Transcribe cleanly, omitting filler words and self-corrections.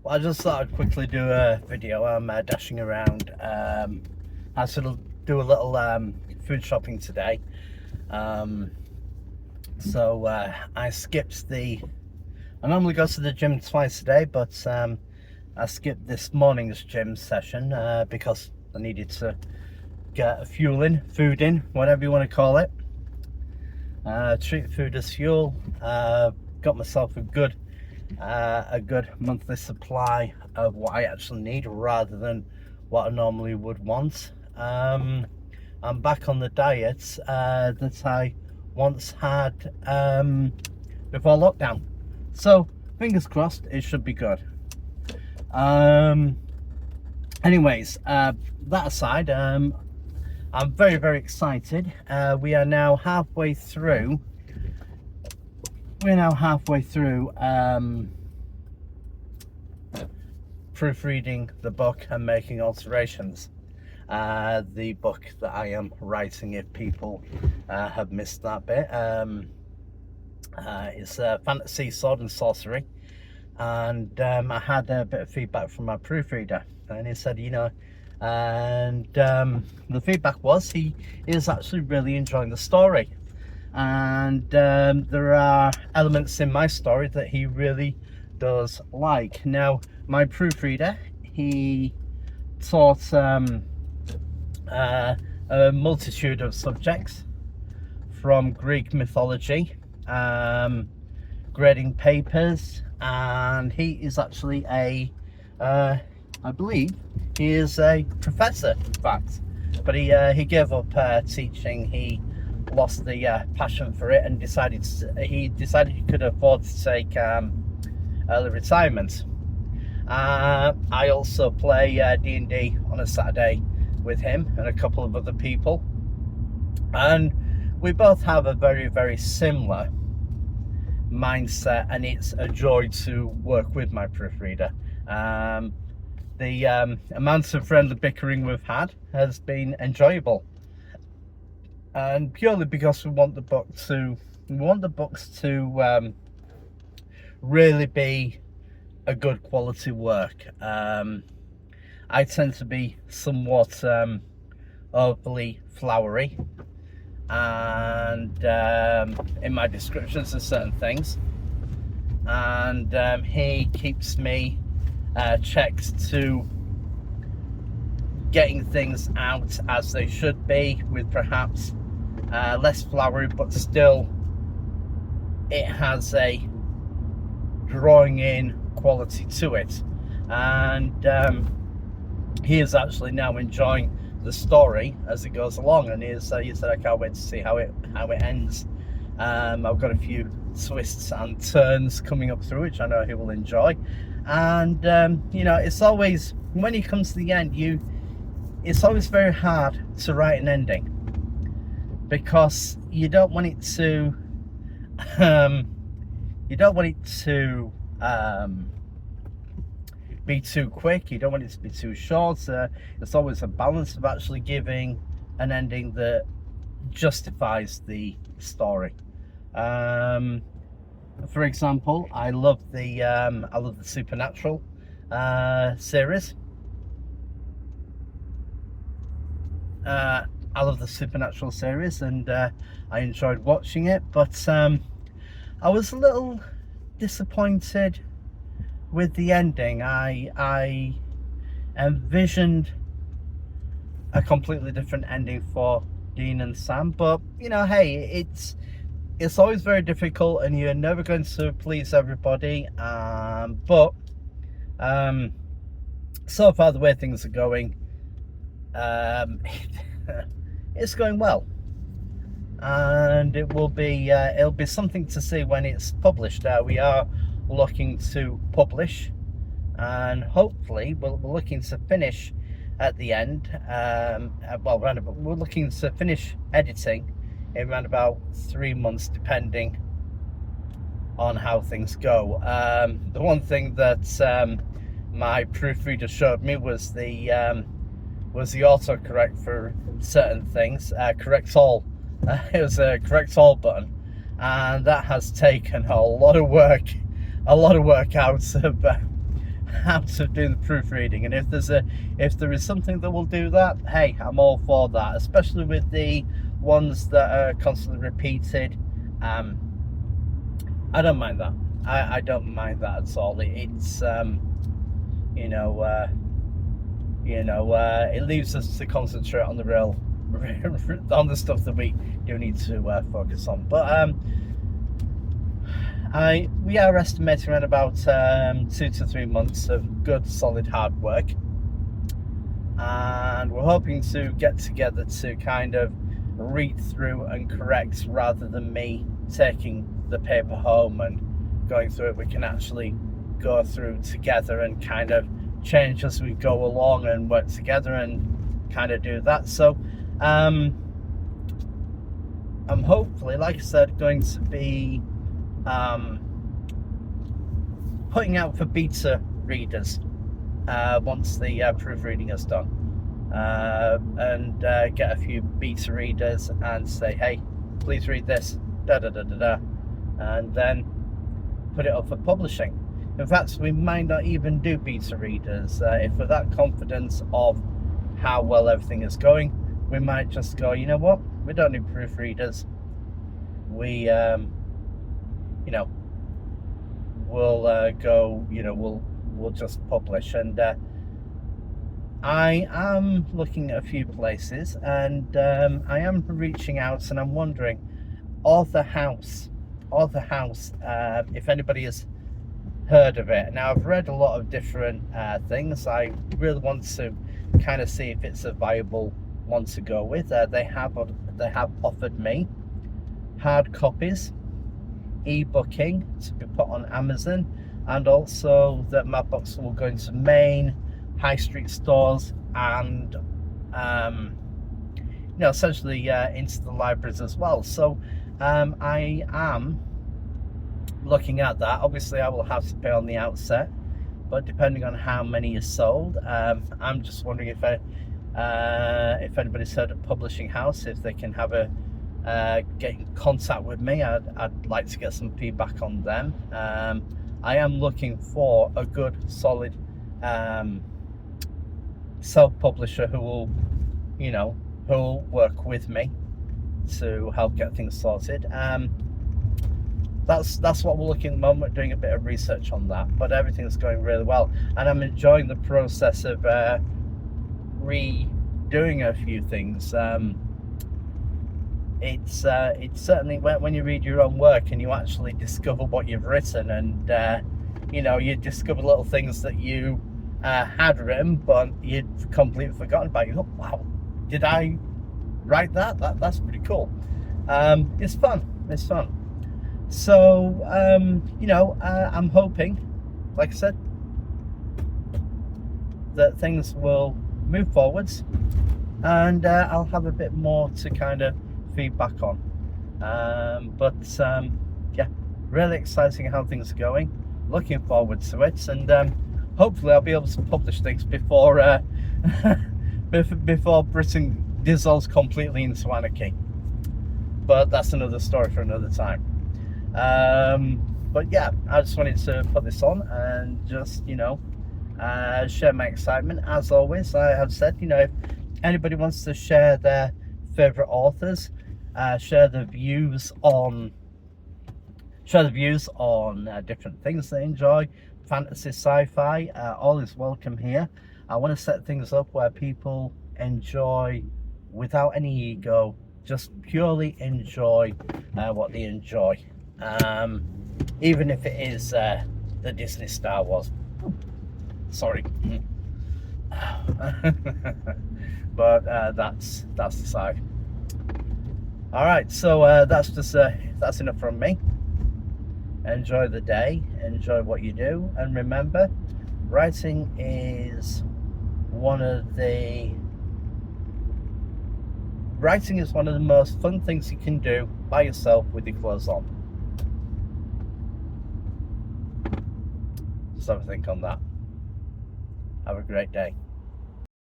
Well, I just thought I'd quickly do a video. I'm dashing around. I sort of do a little food shopping today. So I skipped I normally go to the gym twice a day, but I skipped this morning's gym session because I needed to get food in, whatever you want to call it. Treat food as fuel. Got myself a good monthly supply of what I actually need rather than what I normally would want. I'm back on the diet that I once had before lockdown, so fingers crossed it should be good. Anyways, that aside, I'm very excited. We are now halfway through proofreading the book and making alterations. The book that I am writing, if people have missed that bit, it's fantasy, sword and sorcery, and I had a bit of feedback from my proofreader, and he said, the feedback was he is actually really enjoying the story, and there are elements in my story that he really does like. Now, my proofreader, he taught a multitude of subjects, from Greek mythology, grading papers, and he is actually I believe he is a professor, in fact, but he gave up teaching. He lost the passion for it and decided he could afford to take early retirement. I also play D&D on a Saturday with him and a couple of other people, and we both have a very similar mindset, and it's a joy to work with my proofreader. The amount of friendly bickering we've had has been enjoyable, and purely because we want the books to really be a good quality work. I tend to be somewhat overly flowery, and in my descriptions of certain things, and he keeps me checked to getting things out as they should be, with perhaps less flowery, but still it has a drawing in quality to it. And he is actually now enjoying the story as it goes along, and he said, I can't wait to see how it ends. I've got a few twists and turns coming up through, which I know he will enjoy. And it's always, when you come to the end, it's always very hard to write an ending, because you don't want it to be too quick, you don't want it to be too short. It's always a balance of actually giving an ending that justifies the story. For example, I love the Supernatural series. I love the Supernatural series, and I enjoyed watching it, but I was a little disappointed with the ending. I envisioned a completely different ending for Dean and Sam, but hey, it's always very difficult, and you're never going to please everybody. But so far, the way things are going, it's going well, and it'll be something to see when it's published. We are looking to publish, and hopefully we're looking to finish at the end. We're looking to finish editing in around about 3 months, depending on how things go. The one thing that my proofreader showed me was the autocorrect for certain things. Correct all. It was a correct all button, and that has taken a lot of work out of out of doing the proofreading, and if there is something that will do that, hey, I'm all for that, especially with the ones that are constantly repeated. I don't mind that. I don't mind that at all. It's it leaves us to concentrate on the real on the stuff that we do need to focus on. But we are estimating around about 2 to 3 months of good solid hard work, and we're hoping to get together to kind of read through and correct, rather than me taking the paper home and going through it. We can actually go through together and kind of change as we go along and work together and kind of do that. So I'm hopefully, like I said, going to be putting out for beta readers once the proofreading is done, and get a few beta readers and say, hey, please read this, and then put it up for publishing. In fact, we might not even do beta readers. If we're that confident of how well everything is going, we might just go, you know what, we don't need proofreaders. We we'll go, we'll just publish. And I am looking at a few places, and I am reaching out, and I'm wondering, Author House, if anybody has heard of it. Now, I've read a lot of different things. I really want to kind of see if it's a viable one to go with. They have offered me hard copies, e-booking to be put on Amazon, and also that my books will go into main high street stores and essentially into the libraries as well. So I am looking at that. Obviously I will have to pay on the outset, but depending on how many is sold, I'm just wondering if anybody's heard of Publishing House, if they can have get in contact with me. I'd like to get some feedback on them. I am looking for a good solid self-publisher who will work with me to help get things sorted. That's what we're looking at the moment, doing a bit of research on that, but everything's going really well, and I'm enjoying the process of redoing a few things. It's certainly when you read your own work and you actually discover what you've written, and you discover little things that you had written but you'd completely forgotten about. You go, wow, did I write that? That's pretty cool. It's fun. So I'm hoping, like I said, that things will move forwards, and I'll have a bit more to kind of feedback on. Yeah, really exciting how things are going. Looking forward to it, and hopefully I'll be able to publish things before before Britain dissolves completely into anarchy. But that's another story for another time. But yeah, I just wanted to put this on and just share my excitement. As always, I have said, if anybody wants to share their favorite authors, share the views on different things they enjoy, fantasy, sci-fi, all is welcome here. I want to set things up where people enjoy without any ego, just purely enjoy what they enjoy, even if it is the Disney Star Wars. Sorry. But that's the side. All right, so that's enough from me. Enjoy the day, enjoy what you do, and remember, writing is one of the most fun things you can do by yourself with your clothes on. Just have a think on that. Have a great day.